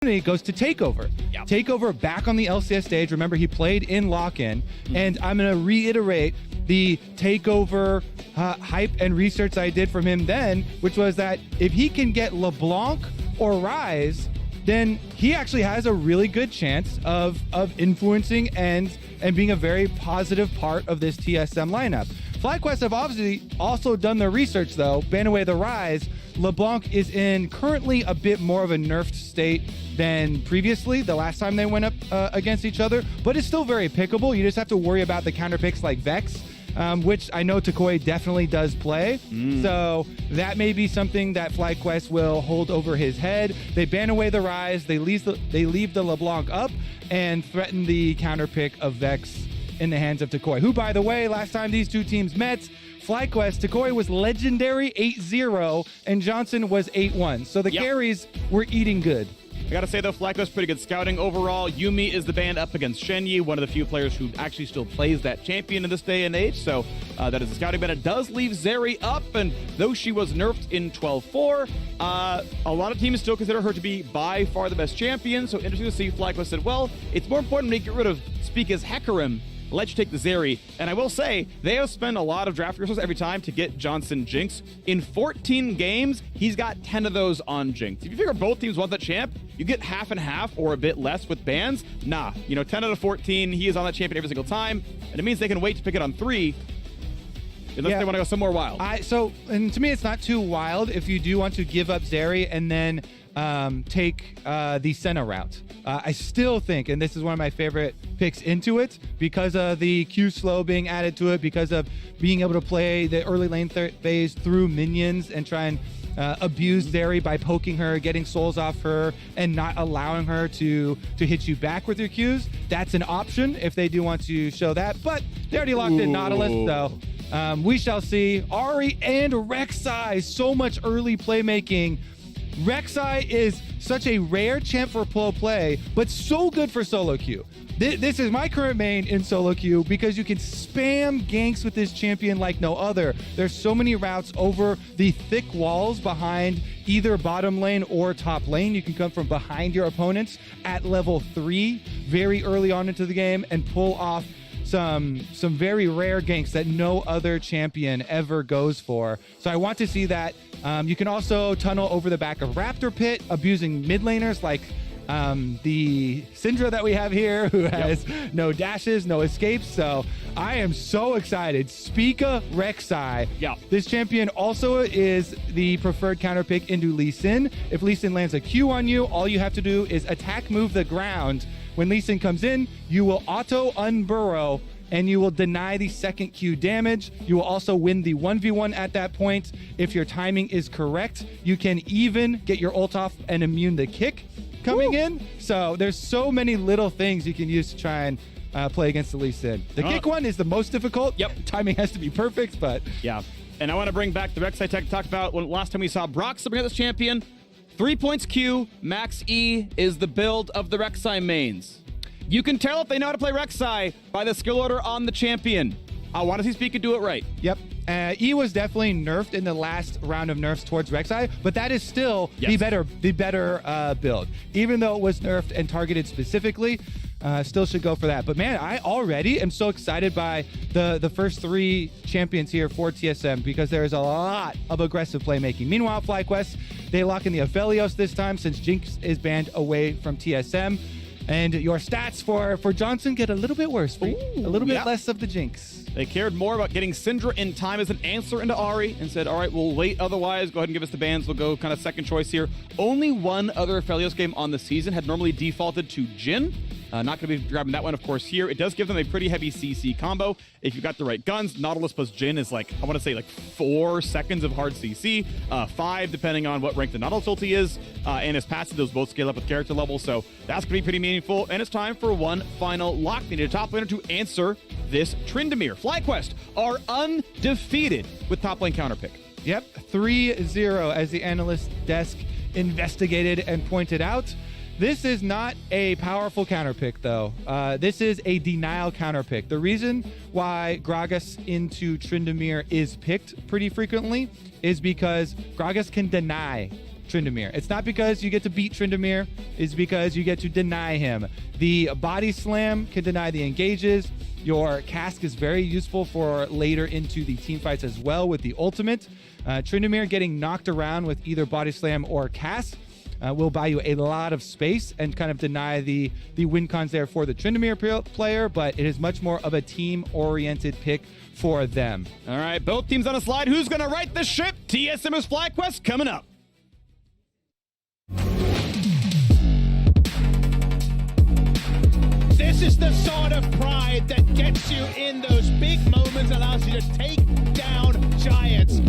goes to Takeover. Yep. Takeover back on the LCS stage. Remember, he played in lock-in. And I'm going to reiterate the Takeover hype and research I did from him then, which was that if he can get LeBlanc or Ryze, then he actually has a really good chance of influencing and being a very positive part of this TSM lineup. FlyQuest have obviously also done their research, though. Ban away the Ryze. LeBlanc is in currently a bit more of a nerfed state than previously, the last time they went up against each other, but it's still very pickable. You just have to worry about the counter picks like Vex, which I know Takoi definitely does play. So that may be something that FlyQuest will hold over his head. They ban away the Ryze, they leave the LeBlanc up, and threaten the counter pick of Vex in the hands of Takoi, who, by the way, last time these two teams met, FlyQuest, Takoi was legendary 8-0, and Johnson was 8-1. So the carries were eating good. I gotta say, though, FlyQuest pretty good scouting overall. Yuumi is the band up against Shenyi, one of the few players who actually still plays that champion in this day and age. So that is a scouting band. It does leave Zeri up, and though she was nerfed in 12-4, a lot of teams still consider her to be by far the best champion. So interesting to see FlyQuest said, well, it's more important to get rid of Spica's Hecarim. Let you take the Zeri. And I will say, they have spent a lot of draft resources every time to get Johnson Jinx. In 14 games, he's got 10 of those on Jinx. If you figure both teams want that champ, you get half and half or a bit less with bans. Nah, 10 out of 14, he is on that champion every single time. And it means they can wait to pick it on 3. Unless they want to go somewhere wild. And to me, it's not too wild if you do want to give up Zeri and then take the Senna route. I still think, and this is one of my favorite picks into it, because of the Q slow being added to it, because of being able to play the early lane phase through minions and try and abuse Zeri by poking her, getting souls off her, and not allowing her to hit you back with your Qs. That's an option if they do want to show that, but they already locked in Nautilus, so we shall see. Ahri and Rek'Sai, so much early playmaking. Rek'Sai is such a rare champ for pro play, but so good for solo queue. This is my current main in solo queue because you can spam ganks with this champion like no other. There's so many routes over the thick walls behind either bottom lane or top lane. You can come from behind your opponents at level 3 very early on into the game and pull off some very rare ganks that no other champion ever goes for. So I want to see that. You can also tunnel over the back of Raptor Pit, abusing mid laners like the Syndra that we have here, who has no dashes, no escapes. So I am so excited. Spica Rek'Sai. This champion also is the preferred counter pick into Lee Sin. If Lee Sin lands a Q on you, all you have to do is attack move the ground. When Lee Sin comes in, you will auto unburrow and you will deny the second Q damage. You will also win the 1v1 at that point. If your timing is correct, you can even get your ult off and immune the kick coming in. So there's so many little things you can use to try and play against the Lee Sin. The kick one is the most difficult. Timing has to be perfect, but... And I want to bring back the Rek'Sai tech talked about when last time we saw Brock bring out this champion. 3 points Q, max E is the build of the Rek'Sai mains. You can tell if they know how to play Rek'Sai by the skill order on the champion. I want to see Spica do it right. E was definitely nerfed in the last round of nerfs towards Rek'Sai, but that is still the better build. Even though it was nerfed and targeted specifically, still should go for that. But man, I already am so excited by the first 3 champions here for TSM because there is a lot of aggressive playmaking. Meanwhile, FlyQuest, they lock in the Aphelios this time since Jinx is banned away from TSM. And your stats for Johnson get a little bit worse. A little bit less of the Jinx. They cared more about getting Syndra in time as an answer into Ahri and said, all right, we'll wait otherwise. Go ahead and give us the bans. We'll go kind of second choice here. Only one other Aphelios game on the season had normally defaulted to Jhin. Not going to be grabbing that one, of course, here. It does give them a pretty heavy CC combo. If you've got the right guns, Nautilus plus Jhin is like, I want to say like 4 seconds of hard CC, 5 depending on what rank the Nautilus ulti is, and his passive, those both scale up with character level, so that's going to be pretty meaningful. And it's time for one final lock. They need a top laner to answer this Tryndamere. FlyQuest are undefeated with top lane counter pick. 3-0 as the analyst desk investigated and pointed out. This is not a powerful counter pick, though. This is a denial counter pick. The reason why Gragas into Tryndamere is picked pretty frequently is because Gragas can deny Tryndamere. It's not because you get to beat Tryndamere, it's because you get to deny him. The body slam can deny the engages. Your cask is very useful for later into the team fights as well with the ultimate. Tryndamere getting knocked around with either body slam or cask will buy you a lot of space and kind of deny the win cons there for the Tryndamere player, but it is much more of a team-oriented pick for them. All right, both teams on a slide. Who's going to right the ship? TSM's FlyQuest coming up. This is the sort of pride that gets you in those big moments, allows you to take down giants.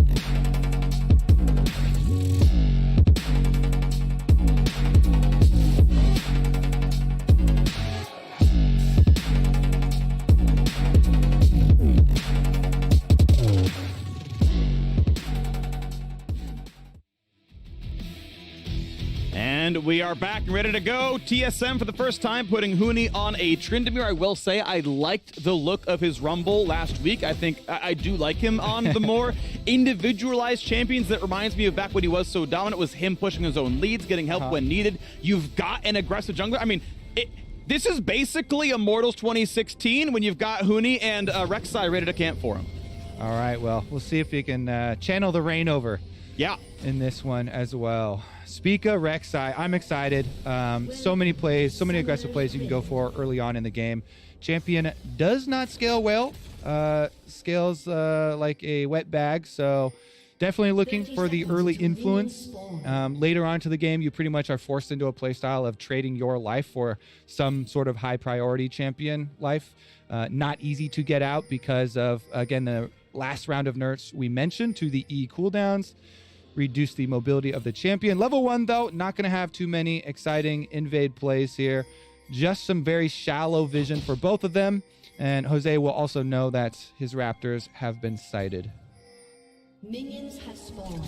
And we are back and ready to go. TSM for the first time putting Huni on a Tryndamere. I will say I liked the look of his Rumble last week. I think I do like him on the more individualized champions. That reminds me of back when he was so dominant, was him pushing his own leads, getting help when needed. You've got an aggressive jungler. I mean, this is basically Immortals 2016 when you've got Huni and Rek'Sai ready to camp for him. All right, well, we'll see if we can channel the rain over. Yeah. In this one as well. Spica, Rek'Sai, I'm excited. So many plays, so many aggressive plays you can go for early on in the game. Champion does not scale well. Scales like a wet bag, so definitely looking for the early influence. Later on to the game, you pretty much are forced into a playstyle of trading your life for some sort of high priority champion life. Not easy to get out because of, again, the last round of nerfs we mentioned to the E cooldowns. Reduce the mobility of the champion. Level 1, though, not going to have too many exciting invade plays here. Just some very shallow vision for both of them. And Jose will also know that his Raptors have been sighted. Minions have spawned.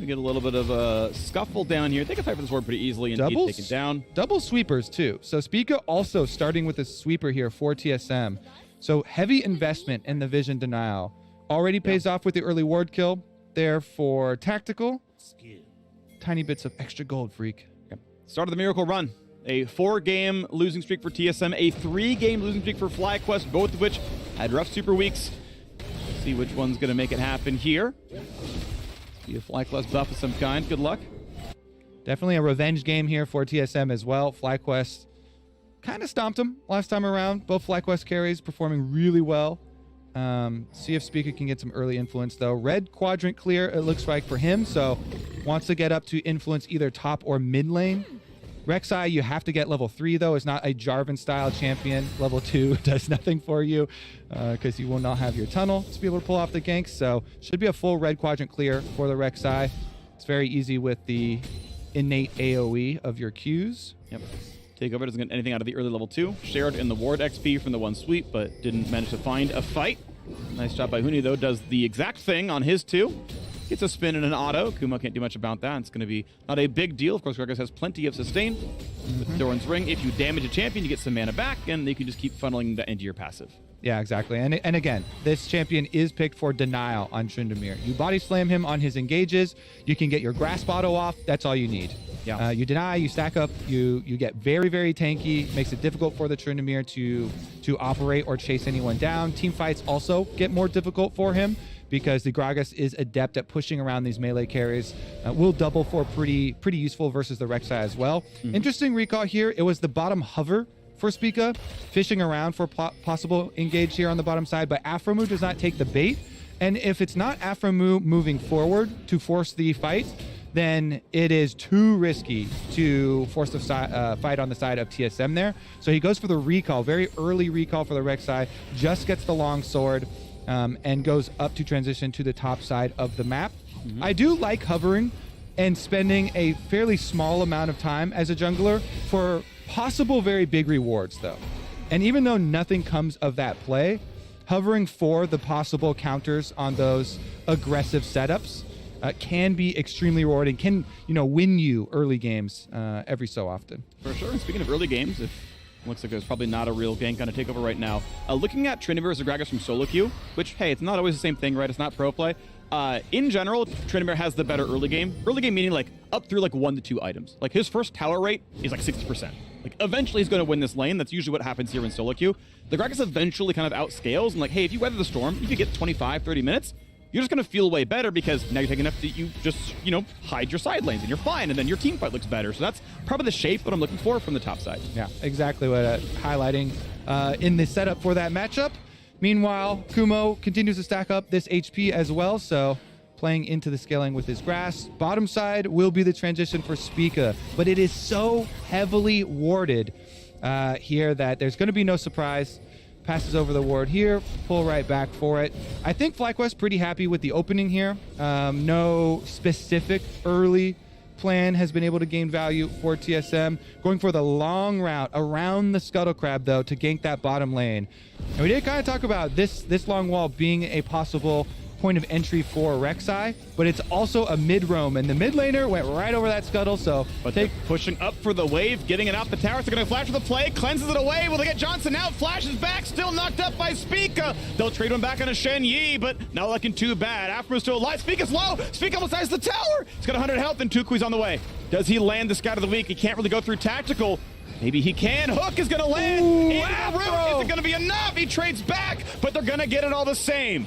We get a little bit of a scuffle down here. They can fight for this ward pretty easily and get taken down. Double sweepers, too. So Spica also starting with a sweeper here for TSM. So heavy investment in the vision denial. Already pays off with the early ward kill. There for tactical. Tiny bits of extra gold, freak. Yep. Start of the miracle run. A 4-game losing streak for TSM, a 3-game losing streak for FlyQuest, both of which had rough super weeks. Let's see which one's going to make it happen here. See a FlyQuest buff of some kind. Good luck. Definitely a revenge game here for TSM as well. FlyQuest kind of stomped him last time around. Both FlyQuest carries performing really well. See if Spica can get some early influence, though. Red quadrant clear, it looks like, for him, so wants to get up to influence either top or mid lane. Rek'Sai, you have to get level 3, though. It's not a Jarvan-style champion. Level 2 does nothing for you because you will not have your tunnel to be able to pull off the ganks, so should be a full red quadrant clear for the Rek'Sai. It's very easy with the innate AoE of your Qs. Yep. Takeover doesn't get anything out of the early level 2. Shared in the ward XP from the one sweep, but didn't manage to find a fight. Nice job by Huni, though. Does the exact thing on his 2. Gets a spin and an auto. Kuma can't do much about that. It's going to be not a big deal. Of course, Gragas has plenty of sustain. With Doran's Ring, if you damage a champion, you get some mana back, and you can just keep funneling that into your passive. Yeah, exactly. And again, this champion is picked for denial on Tryndamere. You body slam him on his engages. You can get your grasp auto off. That's all you need. Yeah. You deny, you stack up, you get very, very tanky. Makes it difficult for the Tryndamere to operate or chase anyone down. Team fights also get more difficult for him because the Gragas is adept at pushing around these melee carries. Will double for pretty useful versus the Rek'Sai as well. Interesting recall here. It was the bottom hover for Spica, fishing around for possible engage here on the bottom side, but Aphromoo does not take the bait. And if it's not Aphromoo moving forward to force the fight, then it is too risky to force the fight on the side of TSM there. So he goes for the recall, very early recall for the Rek'Sai, just gets the long sword, and goes up to transition to the top side of the map. I do like hovering and spending a fairly small amount of time as a jungler for possible very big rewards, though. And even though nothing comes of that play, hovering for the possible counters on those aggressive setups can be extremely rewarding, can win you early games every so often. For sure. And speaking of early games, it looks like there's probably not a real gank on a takeover right now. Looking at Tryndamere as a Gragas from solo queue, which, hey, it's not always the same thing, right? It's not pro play. In general, Tryndamere has the better early game. Early game meaning like up through like 1 to 2 items. Like his first tower rate is like 60%. Like eventually he's going to win this lane. That's usually what happens here in solo queue. The Gragas eventually kind of outscales and like, hey, if you weather the storm, if you get 25, 30 minutes, you're just going to feel way better because now you're taking enough that you just, you know, hide your side lanes and you're fine. And then your team fight looks better. So that's probably the shape that I'm looking for from the top side. Yeah, exactly what highlighting in the setup for that matchup. Meanwhile, Kumo continues to stack up this HP as well. So playing into the scaling with his grass. Bottom side will be the transition for Spica, but it is so heavily warded here that there's going to be no surprise. Passes over the ward here, pull right back for it. I think FlyQuest pretty happy with the opening here. No specific early plan has been able to gain value for TSM. Going for the long route around the Scuttle Crab, though, to gank that bottom lane. And we did kind of talk about this long wall being a possible point of entry for Rek'Sai, but it's also a mid roam, and the mid laner went right over that Scuttle, so but they're pushing up for the wave, getting it out the tower. So they're gonna flash for the play, cleanses it away. Will they get Johnson out? Flashes back, still knocked up by Spica. They'll trade one back on a Shen Yi, but not looking too bad. Afro's still alive. Spica's low. Spica almost has the tower. He's got 100 health, and Tukui's on the way. Does he land the Scout of the Week? He can't really go through tactical. Maybe he can. Hook is gonna land. Ooh, Is it gonna be enough? He trades back, but they're gonna get it all the same.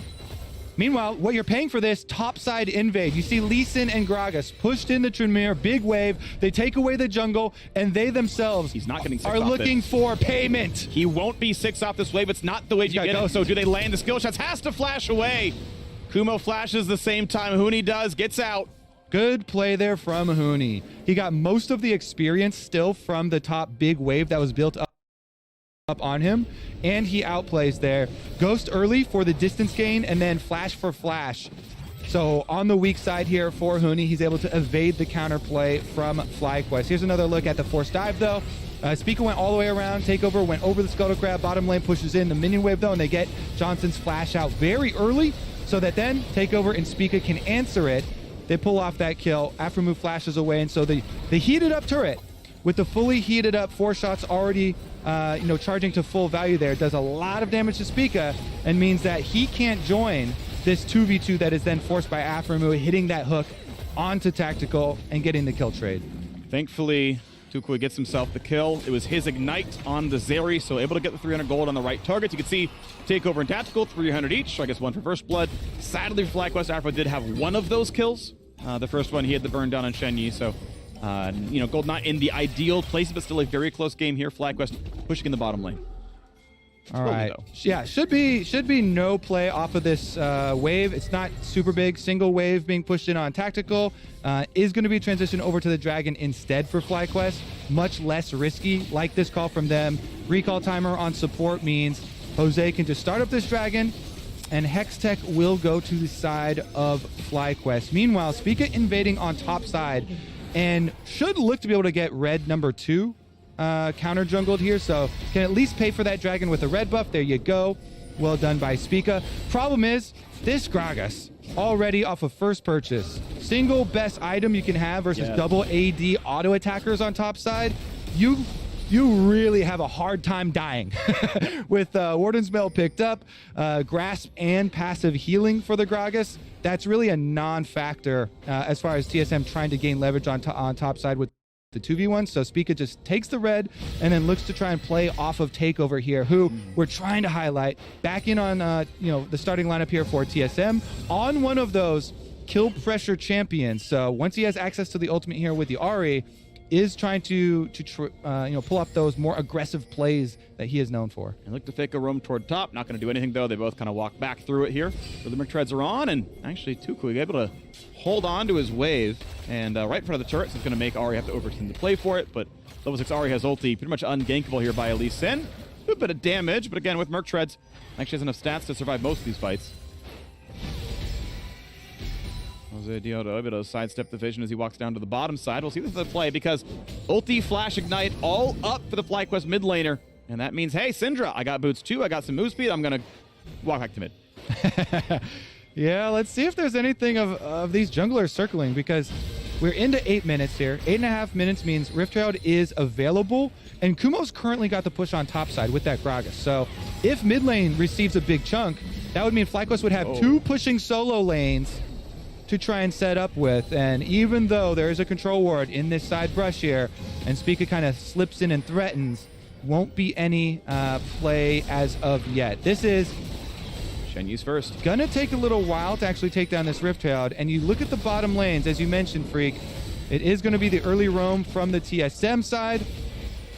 Meanwhile, what you're paying for this topside invade, you see Lee Sin and Gragas pushed into Tryndamere, big wave, they take away the jungle, and they themselves He's not getting 6 are off looking this. for payment. He won't be 6 off this wave. It's not the wave you gotta get go. it. So do they land the skill shots? Has to flash away. Kumo flashes the same time Huni does, gets out. Good play there from Huni. He got most of the experience still from the top big wave that was built up on him, and he outplays there. Ghost early for the distance gain, and then flash for flash. So on the weak side here for Huni, he's able to evade the counterplay from FlyQuest. Here's another look at the forced dive though. Spica went all the way around, Takeover went over the Scuttle Crab, bottom lane pushes in the minion wave though, and they get Johnson's flash out very early, so that then Takeover and Spica can answer it. They pull off that kill, Afromove flashes away, and so the heated up turret with the fully heated up 4 shots already charging to full value there, does a lot of damage to Spica and means that he can't join this 2v2 that is then forced by Afromove, hitting that hook onto Tactical and getting the kill trade. Thankfully, Tukui gets himself the kill. It was his Ignite on the Zeri, so able to get the 300 gold on the right targets. You can see Takeover and Tactical, 300 each, so I guess 1 for First Blood. Sadly for FlyQuest, Afro did have 1 of those kills. The first one, he had the burn down on Shen Yi, so gold not in the ideal place, but still a very close game here. FlyQuest pushing in the bottom lane. All right. Yeah, should be no play off of this wave. It's not super big. Single wave being pushed in on Tactical is going to be transitioned over to the Dragon instead for FlyQuest. Much less risky. Like this call from them. Recall timer on support means Jose can just start up this Dragon, and Hextech will go to the side of FlyQuest. Meanwhile, Spica invading on top side and should look to be able to get red number 2 counter jungled here, so can at least pay for that Dragon with a red buff. There you go. Well done by Spica. Problem is, this Gragas already off of first purchase. Single best item you can have versus double AD auto attackers on top side. You really have a hard time dying. With Warden's Mail picked up, Grasp and passive healing for the Gragas, that's really a non-factor as far as TSM trying to gain leverage on top side with the 2v1. So Spica just takes the red and then looks to try and play off of Takeover here, who we're trying to highlight back in on the starting lineup here for TSM on one of those kill pressure champions. So once he has access to the ultimate here with the Ahri, is trying to pull up those more aggressive plays that he is known for. And look to fake a roam toward top. Not going to do anything though. They both kind of walk back through it here. So the treads are on, and actually Tukui able to hold on to his wave, and right in front of the turret, so it's going to make Ahri have to overextend the play for it. But level 6 Ahri has ulti, pretty much ungankable here by Lee Sin. A bit of damage, but again with Merc Treads, actually has enough stats to survive most of these fights. Jose Diodo able to sidestep the vision as he walks down to the bottom side. We'll see this is the play because ulti, flash, ignite, all up for the FlyQuest mid laner. And that means, hey, Syndra, I got boots too. I got some move speed. I'm going to walk back to mid. Yeah, let's see if there's anything of these junglers circling, because we're into 8 minutes here. 8.5 minutes means Rift Herald is available, and Kumo's currently got the push on top side with that Gragas. So if mid lane receives a big chunk, that would mean FlyQuest would have 2 pushing solo lanes to try and set up with. And even though there is a control ward in this side brush here, and Spica kind of slips in and threatens, won't be any play as of yet. This is Shen-Yi's first. gonna take a little while to actually take down this Rift Herald. And you look at the bottom lanes, as you mentioned, Freak, it is gonna be the early roam from the TSM side,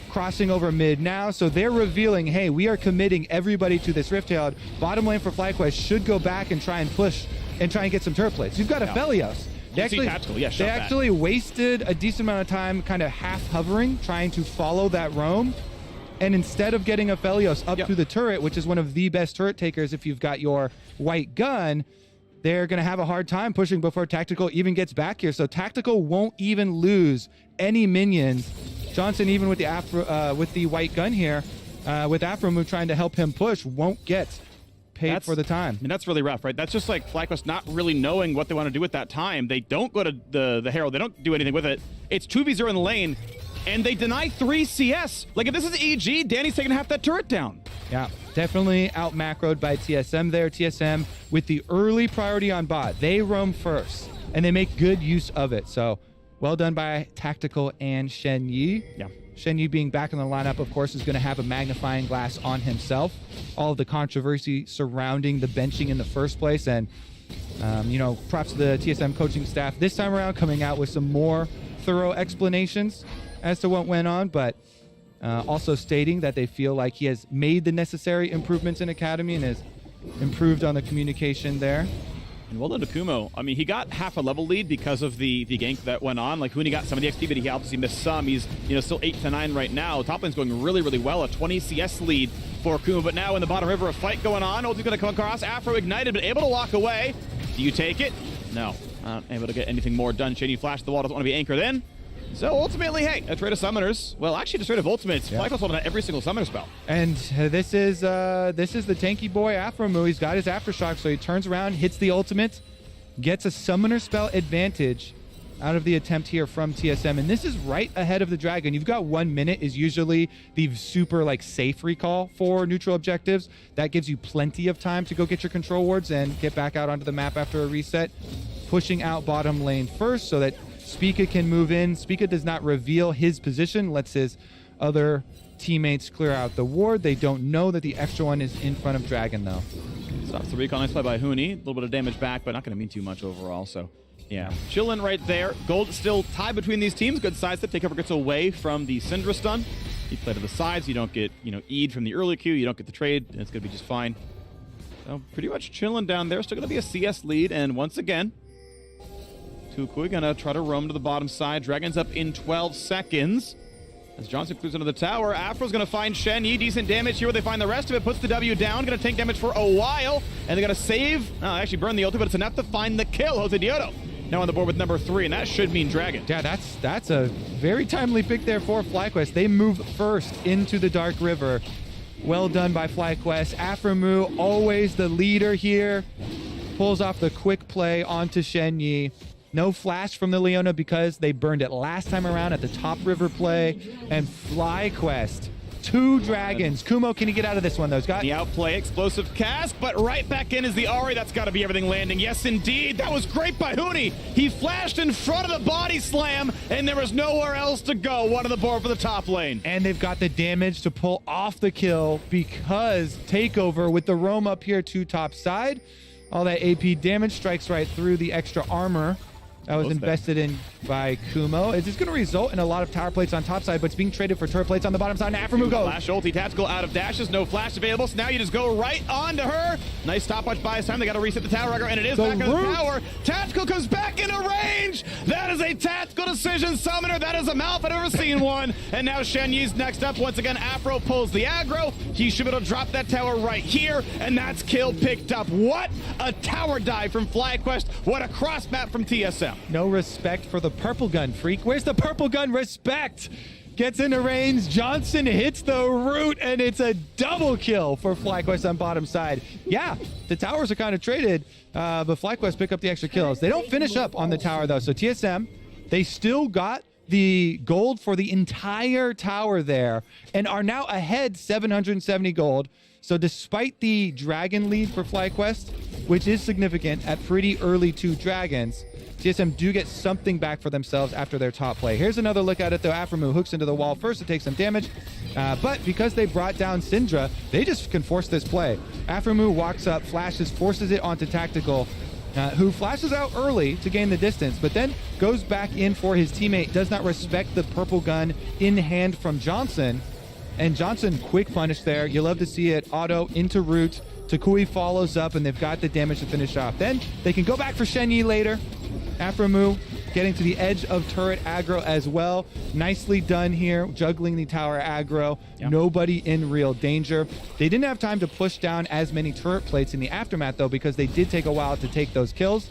crossing over mid now. So they're revealing, hey, we are committing everybody to this Rift Herald. Bottom lane for FlyQuest should go back and try and push and try and get some turret plates. You've got a Aphelios. They actually wasted a decent amount of time kind of half hovering, trying to follow that roam. And instead of getting Aphelios up to the turret, which is one of the best turret takers if you've got your white gun, they're going to have a hard time pushing before Tactical even gets back here. So Tactical won't even lose any minions. Johnson, even with the white gun here, with Afromu trying to help him push, won't get paid for the time. I mean, that's really rough, right? That's just like FlyQuest not really knowing what they want to do at that time. They don't go to the Herald. They don't do anything with it. It's 2v0 in the lane, and they deny 3 CS. Like, if this is EG, Danny's taking half that turret down. Yeah, definitely out macroed by TSM there. TSM with the early priority on bot. They roam first, and they make good use of it. So, well done by Tactical and Shen-Yi. Yeah. Shen-Yi being back in the lineup, of course, is going to have a magnifying glass on himself. All of the controversy surrounding the benching in the first place. And, you know, props to the TSM coaching staff this time around, coming out with some more thorough explanations as to what went on, but also stating that they feel like he has made the necessary improvements in Academy and has improved on the communication there. And well done to Kumo. I mean, he got half a level lead because of the gank that went on. Like, Huni got some of the XP, but he obviously missed some. He's, you know, still 8 to 9 right now. Top lane's going really, really well. A 20 CS lead for Kumo. But now in the bottom river, a fight going on. Ulti's going to come across. Afro ignited, but able to walk away. Do you take it? No. Not able to get anything more done. Shady flash the wall. Doesn't want to be anchored in. So ultimately, hey, a trade of summoners. Well, actually, a trade of ultimates. Yeah. FlyQuest holding out every single summoner spell. And this is the tanky boy Afromu. He's got his aftershock, so he turns around, hits the ultimate, gets a summoner spell advantage out of the attempt here from TSM. And this is right ahead of the dragon. You've got 1 minute is usually the super like safe recall for neutral objectives. That gives you plenty of time to go get your control wards and get back out onto the map after a reset. Pushing out bottom lane first so that Spica can move in. Spica does not reveal his position, lets his other teammates clear out the ward. They don't know that the extra one is in front of Dragon, though. Stops the recall. Nice play by Huni. A little bit of damage back, but not going to mean too much overall. So, yeah, chilling right there. Gold still tied between these teams. Good side step. Takeover gets away from the Syndra stun. You play to the sides. You don't get, you know, E'd from the early queue. You don't get the trade. And it's going to be just fine. So, pretty much chilling down there. Still going to be a CS lead. And once again, Tukui going to try to roam to the bottom side. Dragon's up in 12 seconds. As Johnson clears into the tower, Afro's going to find Shen-Yi. Decent damage here where they find the rest of it. Puts the W down. Going to take damage for a while. And they're going to save. Oh, actually burn the ulti, but it's enough to find the kill. Jose Diodo now on the board with number 3, and that should mean Dragon. Yeah, that's a very timely pick there for FlyQuest. They move first into the Dark River. Well done by FlyQuest. Afromu, always the leader here. Pulls off the quick play onto Shen-Yi. No flash from the Leona because they burned it last time around at the top river play. And FlyQuest, 2 dragons. Kumo, can you get out of this one, though? The outplay, explosive cast, but right back in is the Ahri. That's got to be everything landing. Yes, indeed. That was great by Huni. He flashed in front of the body slam, and there was nowhere else to go. One on the board for the top lane. And they've got the damage to pull off the kill because Takeover with the roam up here to top side. All that AP damage strikes right through the extra armor that was invested in by Kumo. It's just going to result in a lot of tower plates on top side, but it's being traded for turret plates on the bottom side. And Afromu goes. Flash ulti, Tactical out of dashes, no flash available, so now you just go right onto her. Nice stopwatch buy time. They got to reset the tower, and it is back on the tower. Tactical comes back into range. That is a tactical decision, Summoner. That is a mouth I've ever seen one. And now Shen-Yi's next up. Once again, Afro pulls the aggro. He should be able to drop that tower right here, and that's kill picked up. What a tower dive from FlyQuest. What a cross map from TSM. No respect for the purple gun, Freak. Where's the purple gun respect? Gets into range. Johnson hits the root, and it's a double kill for FlyQuest on bottom side. Yeah, the towers are kind of traded, but FlyQuest pick up the extra kills. They don't finish up on the tower, though. So TSM, they still got the gold for the entire tower there and are now ahead 770 gold. So despite the dragon lead for FlyQuest, which is significant at pretty early 2 dragons, TSM do get something back for themselves after their top play. Here's another look at it, though. Aphromoo hooks into the wall first to take some damage. But because they brought down Syndra, they just can force this play. Aphromoo walks up, flashes, forces it onto Tactical, who flashes out early to gain the distance, but then goes back in for his teammate, does not respect the purple gun in hand from Johnson. And Johnson, quick punish there. You love to see it. Auto into root. Takui follows up, and they've got the damage to finish off. Then they can go back for Shenyi later. Aphromoo getting to the edge of turret aggro as well. Nicely done here, juggling the tower aggro. Yep. Nobody in real danger. They didn't have time to push down as many turret plates in the aftermath, though, because they did take a while to take those kills.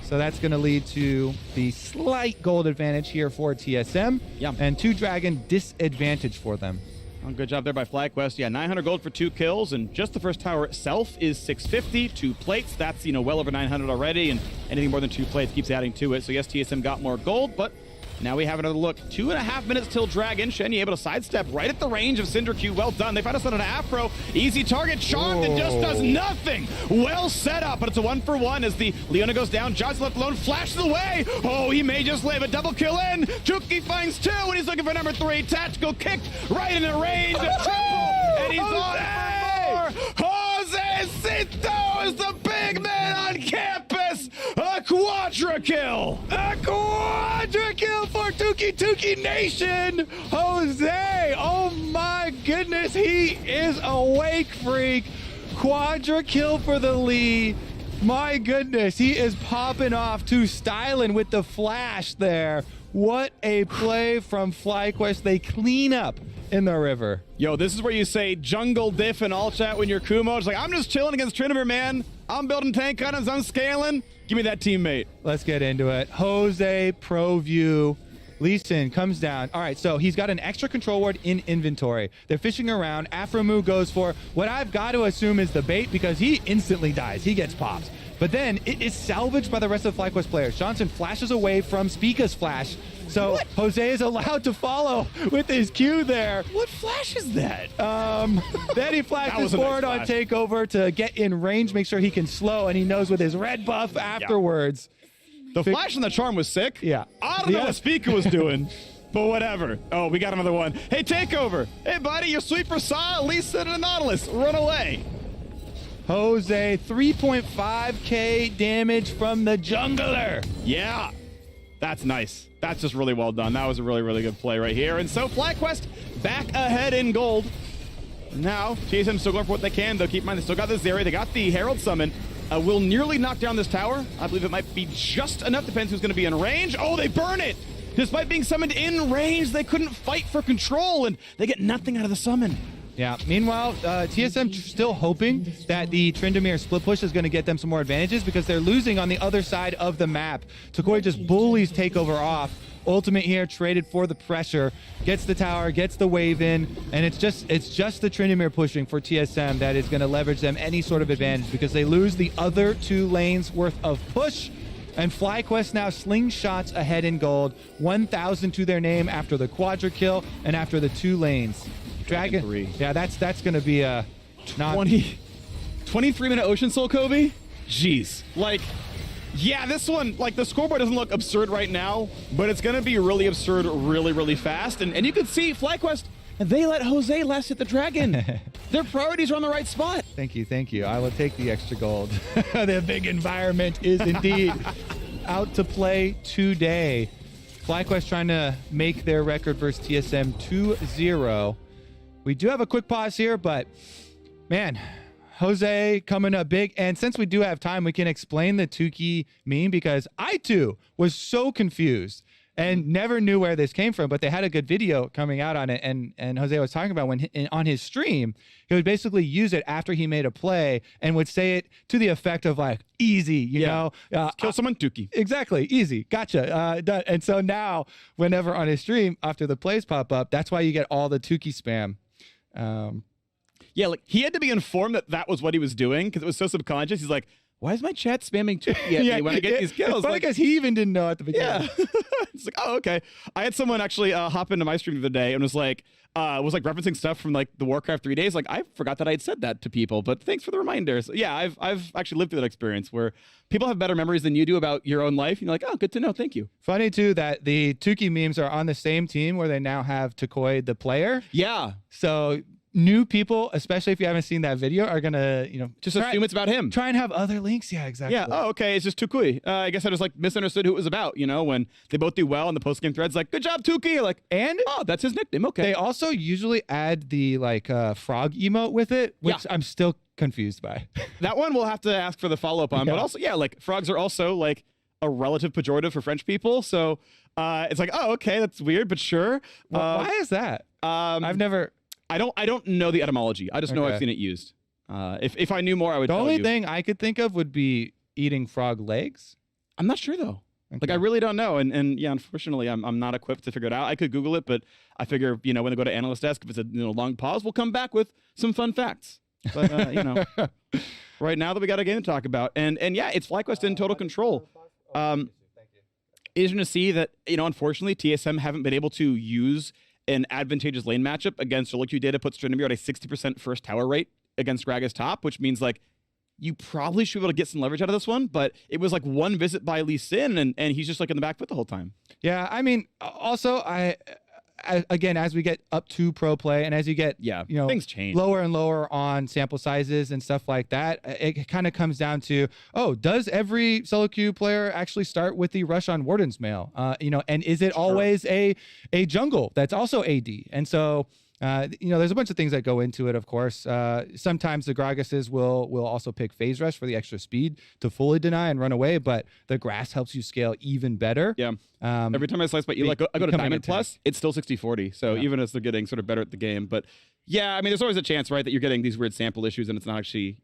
So that's going to lead to the slight gold advantage here for TSM. Yep. And 2 dragon disadvantage for them. Oh, good job there by FlyQuest. Yeah, 900 gold for 2 kills, and just the first tower itself is 650. 2 plates, that's, well over 900 already, and anything more than 2 plates keeps adding to it. So yes, TSM got more gold, but now we have another look. 2.5 minutes till Dragon. Shenyi able to sidestep right at the range of Cinder Q. Well done. They find us on an Afro. Easy target. Charmed and just does nothing. Well set up, but it's a 1-for-1 as the Leona goes down. John's left alone. Flashes away. Oh, he may just live. A double kill in. Juki finds 2, and he's looking for number 3. Tactical kicked right in the range. A triple, and he's on for more. Jose Cito is the big man on campus. A quadra kill. A quadra kill for Tuki Nation. Jose, oh my goodness, he is a wake freak. Quadra kill for the Lee. My goodness, he is popping off to styling with the flash there. What a play from FlyQuest. They clean up in the river. Yo, this is where you say jungle diff in all chat when you're Kumo. It's like, I'm just chilling against Trinimir, man. I'm building tank items. I'm scaling. Give me that teammate. Let's get into it. Jose, Pro View. Lee Sin comes down. All right, so he's got an extra control ward in inventory. They're fishing around. Aphromoo goes for what I've got to assume is the bait because he instantly dies. He gets popped. But then it is salvaged by the rest of the FlyQuest players. Johnson flashes away from Spica's flash. So what? Jose is allowed to follow with his Q there. What flash is that? Then he flashes forward on takeover to get in range, make sure he can slow, and he knows with his red buff afterwards. The flash and the charm was sick. Yeah. I don't know what Spica was doing. But whatever. Oh, we got another one. Hey, takeover. Hey, buddy, your sweeper saw at least in a Nautilus. Run away. Jose, 3.5k damage from the jungler. Yeah, that's nice. That's just really well done. That was a really, really good play right here. And so FlyQuest back ahead in gold. Now, TSM still going for what they can, though. Keep in mind, they still got this area. They got the Herald Summon. Will nearly knock down this tower. I believe it might be just enough. Depends who's going to be in range. Oh, they burn it. Despite being summoned in range, they couldn't fight for control, and they get nothing out of the summon. Yeah. Meanwhile, TSM still hoping that the Tryndamere split push is going to get them some more advantages because they're losing on the other side of the map. Takoi just bullies takeover off. Ultimate here, traded for the pressure, gets the tower, gets the wave in, and it's just the Tryndamere pushing for TSM that is going to leverage them any sort of advantage because they lose the other 2 lanes worth of push. And FlyQuest now slingshots ahead in gold, 1,000 to their name after the quadra kill and after the 2 lanes. Dragon 3. Yeah, that's going to be a 23-minute Ocean Soul, Kobe? Jeez. Like, yeah, this one, like, the scoreboard doesn't look absurd right now, but it's going to be really absurd really, really fast. And you can see FlyQuest, they let Jose last hit the dragon. Their priorities are on the right spot. Thank you. I will take the extra gold. The big environment is indeed out to play today. FlyQuest trying to make their record versus TSM 2-0. We do have a quick pause here, but man, Jose coming up big. And since we do have time, we can explain the Tuki meme because I too was so confused and never knew where this came from, but they had a good video coming out on it. And Jose was talking about when on his stream, he would basically use it after he made a play and would say it to the effect of like, easy, you know, kill someone, Tuki. Exactly. Easy. Gotcha. Done. And so now whenever on his stream, after the plays pop up, that's why you get all the Tuki spam. Yeah, like he had to be informed that that was what he was doing because it was so subconscious. He's like, why is my chat spamming Tuki at me when I get these kills? It's because he even didn't know at the beginning. Yeah. It's like, oh, okay. I had someone actually hop into my stream the other day and was like referencing stuff from like the Warcraft 3 days. Like, I forgot that I had said that to people, but thanks for the reminders. Yeah, I've actually lived through that experience where people have better memories than you do about your own life. You're like, oh, good to know. Thank you. Funny too that the Tuki memes are on the same team where they now have Tukoi the player. Yeah. So new people, especially if you haven't seen that video, are gonna, Just assume it's about him. Try and have other links. Yeah, exactly. Yeah. Oh, okay. It's just Tukui. I guess I just like misunderstood who it was about. When they both do well in the post game threads, like, good job, Tuki. Like, and oh, that's his nickname. Okay. They also usually add the frog emote with it, which I'm still confused by. That one we'll have to ask for the follow up on. But also, yeah, like frogs are also like a relative pejorative for French people. So it's like, oh, okay, that's weird, but sure. Why is that? I've never. I don't know the etymology. I just know I've seen it used. If I knew more, I would tell you. The only thing I could think of would be eating frog legs. I'm not sure though. Okay. Like, I really don't know. And yeah, unfortunately, I'm not equipped to figure it out. I could Google it, but I figure, when they go to analyst desk, if it's a long pause, we'll come back with some fun facts. But right now that we got a game to talk about, and yeah, it's FlyQuest in total control. Is going to see that, unfortunately, TSM haven't been able to use an advantageous lane matchup against solo queue data puts Tryndamere at a 60% first tower rate against Gragas top, which means like you probably should be able to get some leverage out of this one, but it was like one visit by Lee Sin and he's just like in the back foot the whole time. Yeah, I mean, also again, as we get up to pro play and as you get, things change lower and lower on sample sizes and stuff like that, it kind of comes down to, does every solo queue player actually start with the rush on Warden's Mail? And is it always a jungle that's also AD? And so, there's a bunch of things that go into it, of course. Sometimes the Gragases will also pick Phase Rush for the extra speed to fully deny and run away, but the grass helps you scale even better. Yeah. Every time I slice by Eli, I go to Diamond Plus, it's still 60-40. So even as they're getting sort of better at the game. But yeah, I mean, there's always a chance, right, that you're getting these weird sample issues and it's not actually,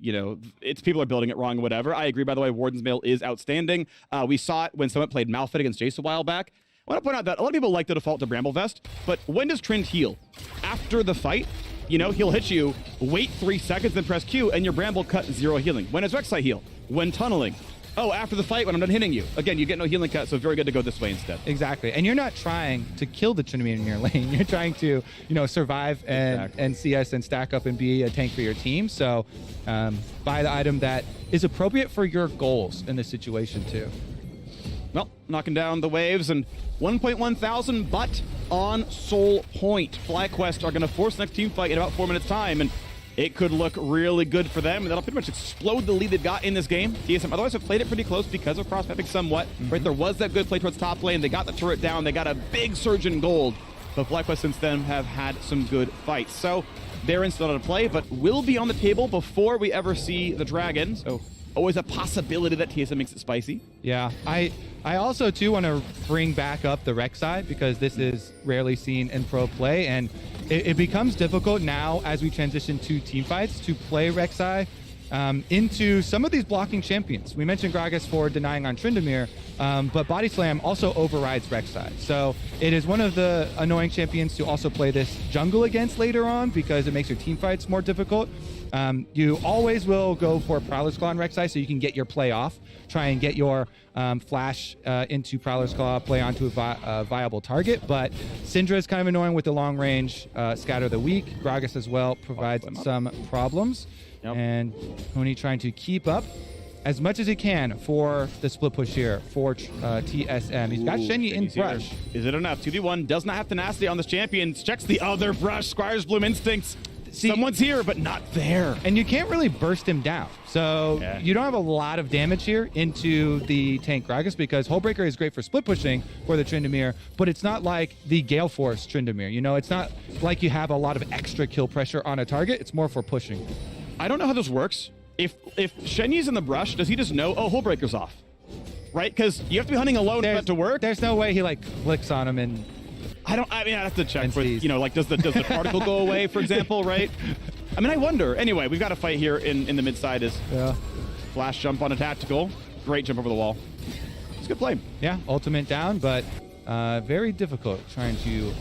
it's people are building it wrong or whatever. I agree, by the way, Warden's Mail is outstanding. We saw it when Summit played Malphite against Jace a while back. I want to point out that a lot of people like the default to Bramble Vest, but when does Trynd heal? After the fight, he'll hit you, wait 3 seconds, then press Q, and your Bramble cut 0 healing. When does Rek'Sai heal? When tunneling. Oh, after the fight, when I'm done hitting you. Again, you get no healing cut, so very good to go this way instead. Exactly. And you're not trying to kill the Tryndamere in your lane. You're trying to, survive and CS and stack up and be a tank for your team. So buy the item that is appropriate for your goals in this situation too. Well, knocking down the waves and 1.1 thousand, but on Soul Point. FlyQuest are going to force the next team fight in about 4 minutes time, and it could look really good for them, and that'll pretty much explode the lead they've got in this game. TSM otherwise have played it pretty close because of cross-mapping somewhat. Right, there was that good play towards top lane. They got the turret down. They got a big surge in gold, but FlyQuest since then have had some good fights. So they're in still out of play, but will be on the table before we ever see the dragon. So always a possibility that TSM makes it spicy. Yeah, I also too want to bring back up the Rek'Sai because this is rarely seen in pro play, and it becomes difficult now as we transition to team fights to play Rek'Sai into some of these blocking champions. We mentioned Gragas for denying on Tryndamere, but Body Slam also overrides Rek'Sai. So it is one of the annoying champions to also play this jungle against later on because it makes your team fights more difficult. You always will go for Prowler's Claw on Rek'Sai so you can get your play off, try and get your flash into Prowler's Claw, play onto a viable target. But Syndra is kind of annoying with the long range Scatter the Weak. Gragas as well provides some problems. Yep. And Huni trying to keep up as much as he can for the split push here for TSM. He's got Shenyi in brush. Is it enough? 2v1 does not have tenacity on this champion. Checks the other brush. Squire's Bloom Instincts. See, someone's here, but not there. And you can't really burst him down. So you don't have a lot of damage here into the tank Gragas because Hullbreaker is great for split pushing for the Tryndamere, but it's not like the Gale Force Tryndamere. It's not like you have a lot of extra kill pressure on a target. It's more for pushing. I don't know how this works. If Shenyi's in the brush, does he just know, oh, Hullbreaker's off? Right? Because you have to be hunting alone for that to work. There's no way he clicks on him and... I mean, I have to check. For, does the particle go away, for example, right? I mean, I wonder. Anyway, we've got a fight here in the mid side. Is flash jump on a tactical. Great jump over the wall. It's a good play. Yeah, ultimate down, but very difficult trying to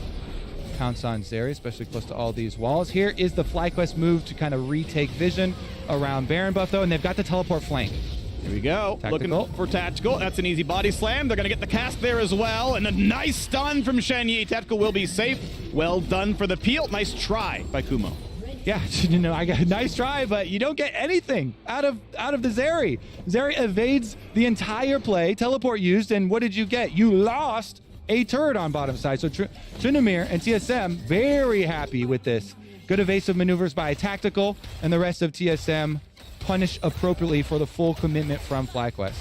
pounce on Zeri, especially close to all these walls. Here is the FlyQuest move to kind of retake vision around Baron buff, though, and they've got the teleport flank. Here we go. Tactical. Looking for Tactical. That's an easy body slam. They're going to get the cast there as well. And a nice stun from Shenyi. Tactical will be safe. Well done for the peel. Nice try by Kumo. Yeah, I got a nice try, but you don't get anything out of the Zeri. Zeri evades the entire play, teleport used, and what did you get? You lost a turret on bottom side. So Tryndamere and TSM very happy with this. Good evasive maneuvers by Tactical, and the rest of TSM punish appropriately for the full commitment from FlyQuest.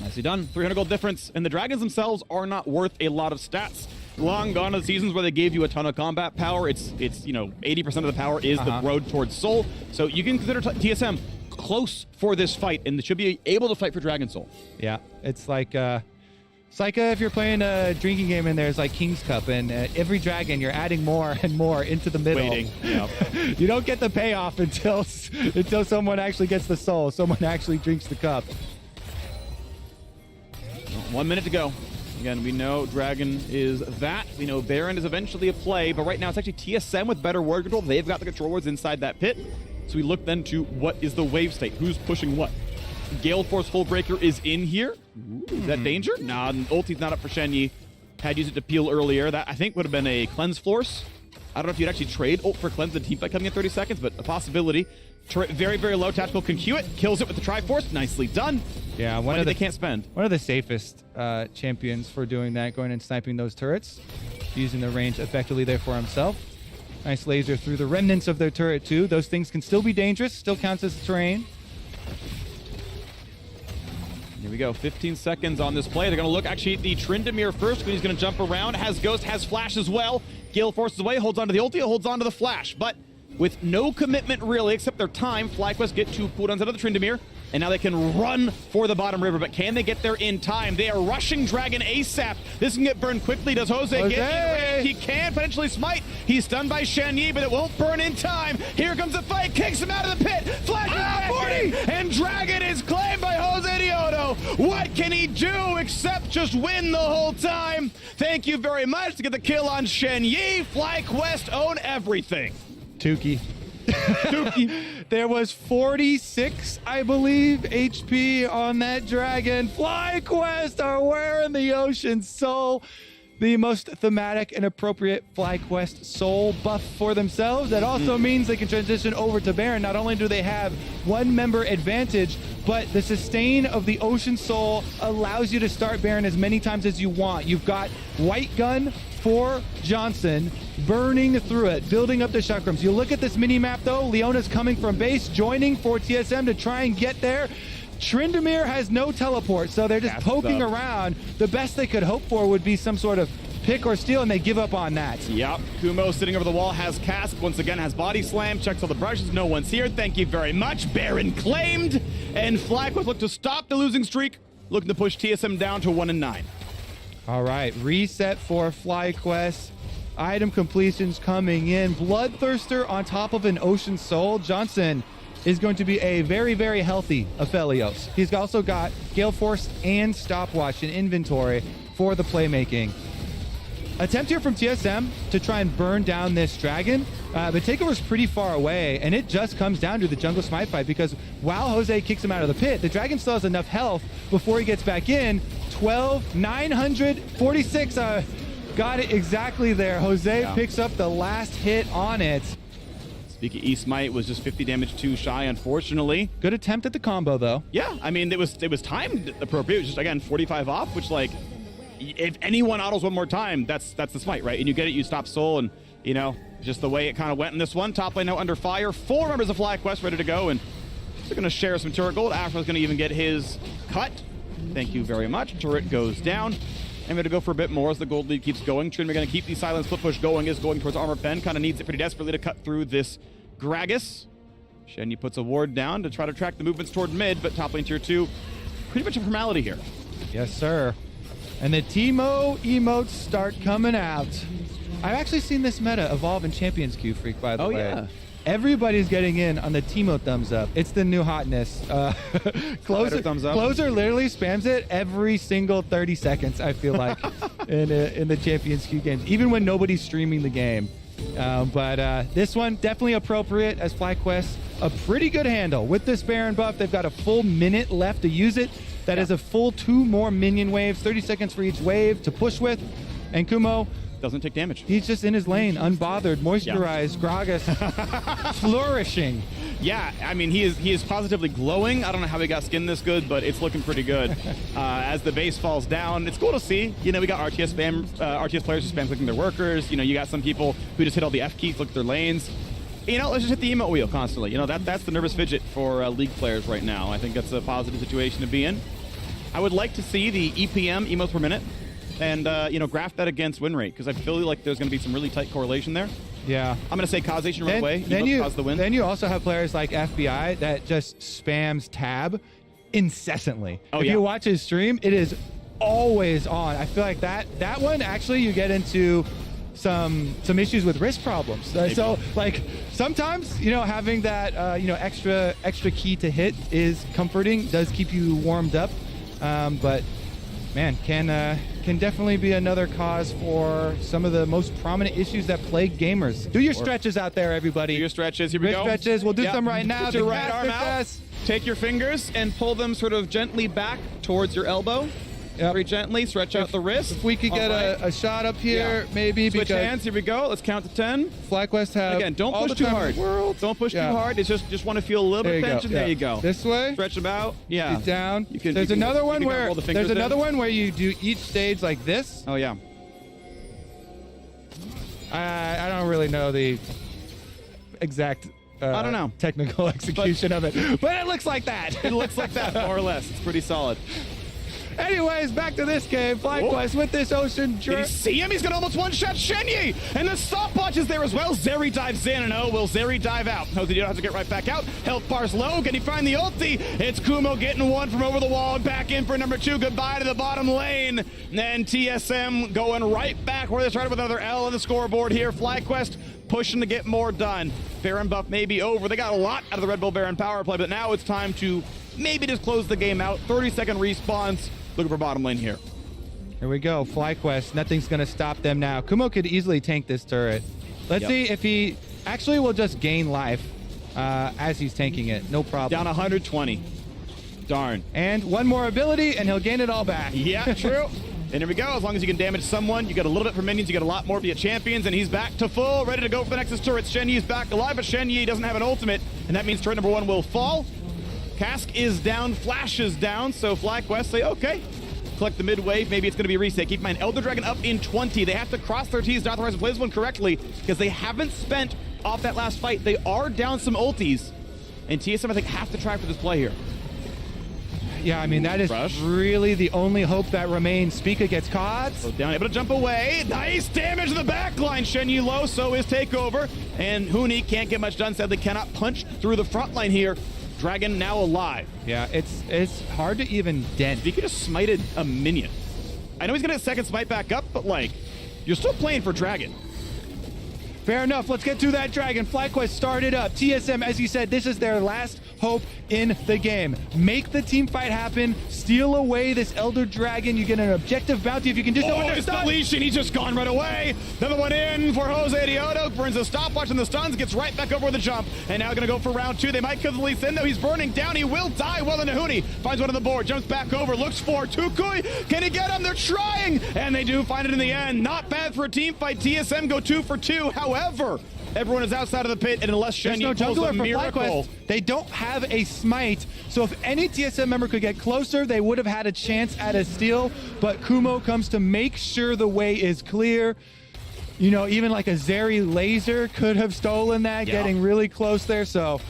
Nicely done. 300 gold difference, and the Dragons themselves are not worth a lot of stats. Long gone are the seasons where they gave you a ton of combat power. It's 80% of the power is the road towards Soul. So you can consider TSM close for this fight, and they should be able to fight for Dragon Soul. Yeah, it's like if you're playing a drinking game and there's like King's Cup, and every dragon you're adding more and more into the middle. Waiting. Yep. You don't get the payoff until someone actually gets the soul, someone actually drinks the cup. 1 minute to go. Again, we know Dragon is that. We know Baron is eventually a play, but right now it's actually TSM with better ward control. They've got the control wards inside that pit. So we look then to what is the wave state? Who's pushing what? Gale Force Hullbreaker is in here. Is that danger? Nah, ulti's not up for Shenyi. Had used it to peel earlier. That, I think, would have been a Cleanse Force. I don't know if you'd actually trade ult for Cleanse the team fight coming in 30 seconds, but a possibility. Very, very low. Tactical can Q it. Kills it with the Triforce. Nicely done. Yeah, they can't spend. One of the safest champions for doing that, going and sniping those turrets, using the range effectively there for himself. Nice laser through the remnants of their turret too. Those things can still be dangerous, still counts as terrain. Here we go, 15 seconds on this play. They're going to look actually at the Tryndamere first, because he's going to jump around. Has Ghost, has Flash as well. Gale forces away, holds onto the ulti, holds onto the Flash. But with no commitment really, except their time, FlyQuest get 2 cooldowns out of the Tryndamere, and now they can run for the bottom river. But can they get there in time? They are rushing Dragon ASAP. This can get burned quickly. Does Jose get in range? He can potentially smite. He's stunned by Shenyi, but it won't burn in time. Here comes the fight. Kicks him out of the pit. Flashes back in, and Dragon is claimed by Jose Diodo. What can he do except just win the whole time? Thank you very much to get the kill on Shenyi. FlyQuest own everything. Tukey. There was 46, I believe, HP on that dragon. FlyQuest are wearing the Ocean Soul. The most thematic and appropriate FlyQuest Soul buff for themselves. That also means they can transition over to Baron. Not only do they have 1 member advantage, but the sustain of the Ocean Soul allows you to start Baron as many times as you want. You've got White Gun for Johnson, burning through it, building up the chakrams. You look at this mini-map though, Leona's coming from base, joining for TSM to try and get there. Tryndamere has no teleport, so they're just poking around. The best they could hope for would be some sort of pick or steal, and they give up on that. Yep, Kumo sitting over the wall, has cast, once again has body slam, checks all the brushes, no one's here, thank you very much. Baron claimed, and FlyQuest look to stop the losing streak, looking to push TSM down to 1-9. All right, reset for FlyQuest. Item completions coming in. Bloodthirster on top of an Ocean Soul. Johnson is going to be a very, very healthy Aphelios. He's also got Gale Force and Stopwatch in inventory for the playmaking. Attempt here from TSM to try and burn down this dragon, but Takeover's pretty far away, and it just comes down to the jungle smite fight, because while Jose kicks him out of the pit, the dragon still has enough health before he gets back in. 946, got it exactly there. Jose picks up the last hit on it. Speaking E-Smite was just 50 damage too shy, unfortunately. Good attempt at the combo, though. Yeah, I mean, it was timed appropriate. It was just, again, 45 off, which, like, if anyone autos one more time, that's the smite, right? And you get it, you stop Soul, and, you know, just the way it kind of went in this one. Top lane now under fire. 4 members of FlyQuest ready to go, and they're going to share some turret gold. Afro's going to even get his cut. Thank you very much. Turret goes down. I'm going to go for a bit more as the gold lead keeps going. Tryndamere going to keep the silent split push going, is going towards Armor Pen. Kind of needs it pretty desperately to cut through this Gragas. Shenyi puts a ward down to try to track the movements toward mid, but top lane tier 2, pretty much a formality here. Yes, sir. And the Teemo emotes start coming out. I've actually seen this meta evolve in Champions Queue, Freak, by the way. Yeah. Everybody's getting in on the Teemo thumbs up. It's the new hotness. Closer thumbs up. Closer literally spams it every single 30 seconds, I feel like, in the Champions Queue games. Even when nobody's streaming the game, But this one, definitely appropriate as FlyQuest. A pretty good handle. With this Baron buff, they've got a full minute left to use it. That is a full 2 more minion waves, 30 seconds for each wave to push with. And Kumo doesn't take damage. He's just in his lane, unbothered, moisturized, Gragas, flourishing. Yeah, I mean, he is positively glowing. I don't know how he got skin this good, but it's looking pretty good. As the base falls down, it's cool to see. You know, we got RTS players who spam clicking their workers. You know, you got some people who just hit all the F keys, look at their lanes. You know, let's just hit the emote wheel constantly. You know, that's the nervous fidget for League players right now. I think that's a positive situation to be in. I would like to see the EPM, emotes per minute, and, you know, graph that against win rate, because I feel like there's going to be some really tight correlation there. Yeah. I'm going to say causation right away. Cause the win. Then you also have players like FBI that just spams tab incessantly. If you watch his stream, it is always on. I feel like that one, actually, you get into some issues with wrist problems. So, like, sometimes, you know, having that, you know, extra key to hit is comforting, does keep you warmed up. But man, can definitely be another cause for some of the most prominent issues that plague gamers. Do your stretches out there, everybody. Do your stretches. Here we go. Stretches. We'll do some right now. Put your right arm out. Take your fingers and pull them sort of gently back towards your elbow. Very gently. Stretch out the wrist. If we could get a shot up here, maybe. Switch hands. Here we go. Let's count to 10. FlyQuest have again. Don't push too hard. Don't push too hard. It's just want to feel a little bit of tension. There you go. This way. Stretch them out. Yeah. Get down. There's another one where you do each stage like this. Oh yeah. I don't really know the exact. I don't know. Technical execution of it, but it looks like that. It looks like that, more or less. It's pretty solid. Anyways, back to this game. FlyQuest with this Ocean Did you see him? He's going to almost one-shot Shenyi! And the stopwatch is there as well. Zeri dives in, and will Zeri dive out? Jose Dito has to get right back out. Health bar's low. Can he find the ulti? It's Kumo getting one from over the wall and back in for number 2. Goodbye to the bottom lane. And then TSM going right back where they started with another L on the scoreboard here. FlyQuest pushing to get more done. Baron buff may be over. They got a lot out of the Red Bull Baron power play, but now it's time to maybe just close the game out. 30-second respawns. Looking for bottom lane here. Here we go. FlyQuest. Nothing's going to stop them now. Kumo could easily tank this turret. Let's see if he actually will just gain life as he's tanking it. No problem. Down 120. Darn. And one more ability, and he'll gain it all back. Yeah, true. And here we go. As long as you can damage someone, you get a little bit for minions, you get a lot more for your champions, and he's back to full, ready to go for the Nexus turret. Shenyi's back alive, but Shenyi doesn't have an ultimate, and that means turret number 1 will fall. Cask is down, Flash is down, so FlyQuest say, okay, collect the mid wave, maybe it's going to be a reset. Keep in mind, Elder Dragon up in 20. They have to cross their T's, dot the rise, and play this one correctly, because they haven't spent off that last fight. They are down some ultis, and TSM, I think, have to try for this play here. Yeah, I mean, that is really the only hope that remains. Spica gets caught. So down, able to jump away. Nice damage to the back line. Shenyi low, so is Takeover. And Huni can't get much done, sadly cannot punch through the front line here. Dragon now alive. Yeah, it's hard to even dent. He could have smited a minion. I know he's gonna get second smite back up, but like, you're still playing for Dragon. Fair enough. Let's get to that Dragon. FlyQuest started up. TSM, as you said, this is their last hope in the game. Make the team fight happen. Steal away this Elder Dragon. You get an objective bounty if you can do so. It's deletion. He's just gone right away. Another one in for Jose Dioto. Burns a stopwatch and the stuns. Gets right back over with a jump. And now going to go for round 2. They might kill the least in, though. He's burning down. He will die. Well, Nahuni finds one on the board. Jumps back over. Looks for Tukui. Can he get him? They're trying. And they do find it in the end. Not bad for a team fight. TSM go 2 for 2. However, everyone is outside of the pit, and unless Shenyi pulls a miracle, they don't have a smite. So if any TSM member could get closer, they would have had a chance at a steal. But Kumo comes to make sure the way is clear. You know, even like a Zeri laser could have stolen that, getting really close there. So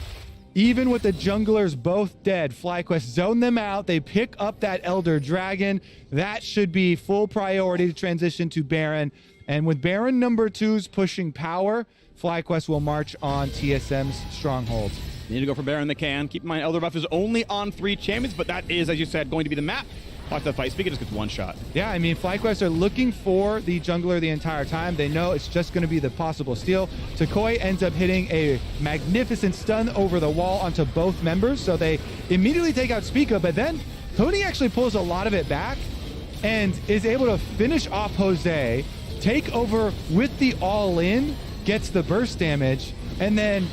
even with the junglers both dead, FlyQuest zone them out. They pick up that Elder Dragon. That should be full priority to transition to Baron. And with Baron number 2's pushing power, FlyQuest will march on TSM's strongholds. They need to go for Baron, they can. Keep in mind, Elder buff is only on 3 champions, but that is, as you said, going to be the map. Watch that fight. Spica just gets one shot. Yeah, I mean, FlyQuest are looking for the jungler the entire time. They know it's just going to be the possible steal. Takoi ends up hitting a magnificent stun over the wall onto both members, so they immediately take out Spica, but then Cody actually pulls a lot of it back and is able to finish off Jose, take over with the all-in, gets the burst damage, and then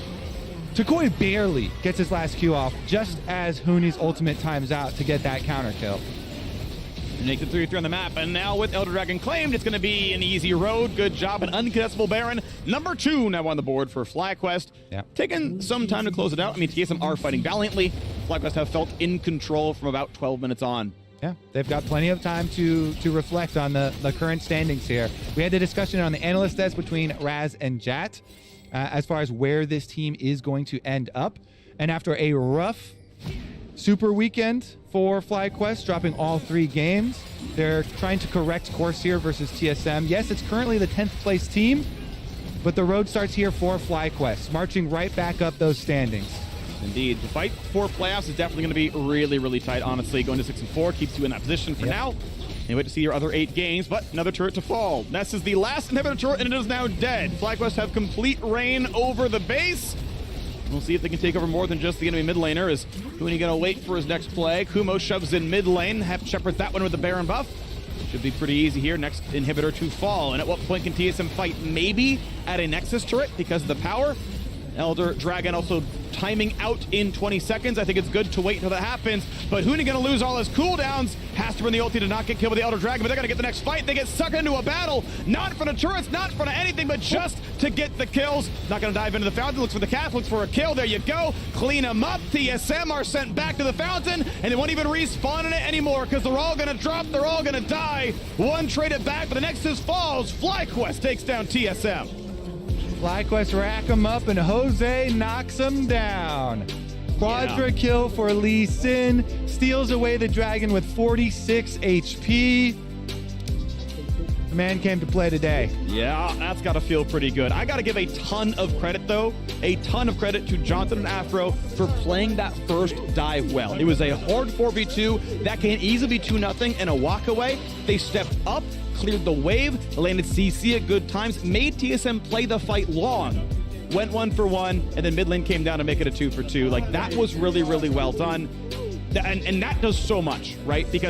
Takoi barely gets his last Q off just as Huni's ultimate times out to get that counter kill. Make the 3-3 on the map, and now with Elder Dragon claimed, it's going to be an easy road. Good job, an uncontestable Baron. Number 2 now on the board for FlyQuest. Yeah. Taking some time to close it out. I mean, TSM are fighting valiantly. FlyQuest have felt in control from about 12 minutes on. Yeah, they've got plenty of time to reflect on the current standings here. We had the discussion on the analyst desk between Raz and Jat as far as where this team is going to end up. And after a rough super weekend for FlyQuest, dropping all 3 games, they're trying to correct course here versus TSM. Yes, it's currently the 10th place team, but the road starts here for FlyQuest, marching right back up those standings. Indeed, the fight for playoffs is definitely going to be really, really tight, honestly. Going to 6-4 keeps you in that position for now. And wait to see your other 8 games, but another turret to fall. Ness is the last inhibitor turret, and it is now dead. FlyQuest have complete reign over the base. We'll see if they can take over more than just the enemy mid laner. Is Huni going to wait for his next play? Kumo shoves in mid lane. Shepard that one with the Baron buff. Should be pretty easy here. Next inhibitor to fall. And at what point can TSM fight? Maybe at a Nexus turret because of the power. Elder Dragon also timing out in 20 seconds. I think it's good to wait until that happens. But Huni going to lose all his cooldowns. Has to run the ulti to not get killed by the Elder Dragon, but they're going to get the next fight. They get sucked into a battle. Not in front of turrets, not in front of anything, but just to get the kills. Not going to dive into the fountain. Looks for the cap, looks for a kill. There you go. Clean them up. TSM are sent back to the fountain, and they won't even respawn in it anymore because they're all going to drop. They're all going to die. One traded back, but the Nexus falls. FlyQuest takes down TSM. FlyQuest rack him up, and Jose knocks him down. Quadra kill for Lee Sin. Steals away the dragon with 46 HP. The man came to play today. Yeah, that's got to feel pretty good. I got to give a ton of credit, though. A ton of credit to Johnson and Afro for playing that first dive well. It was a hard 4v2. That can easily be 2-0 and a walk away. They stepped up, cleared the wave, landed CC at good times, made TSM play the fight long. Went 1 for 1, and then mid lane came down to make it a 2 for 2. Like, that was really, really well done. And that does so much, right? Because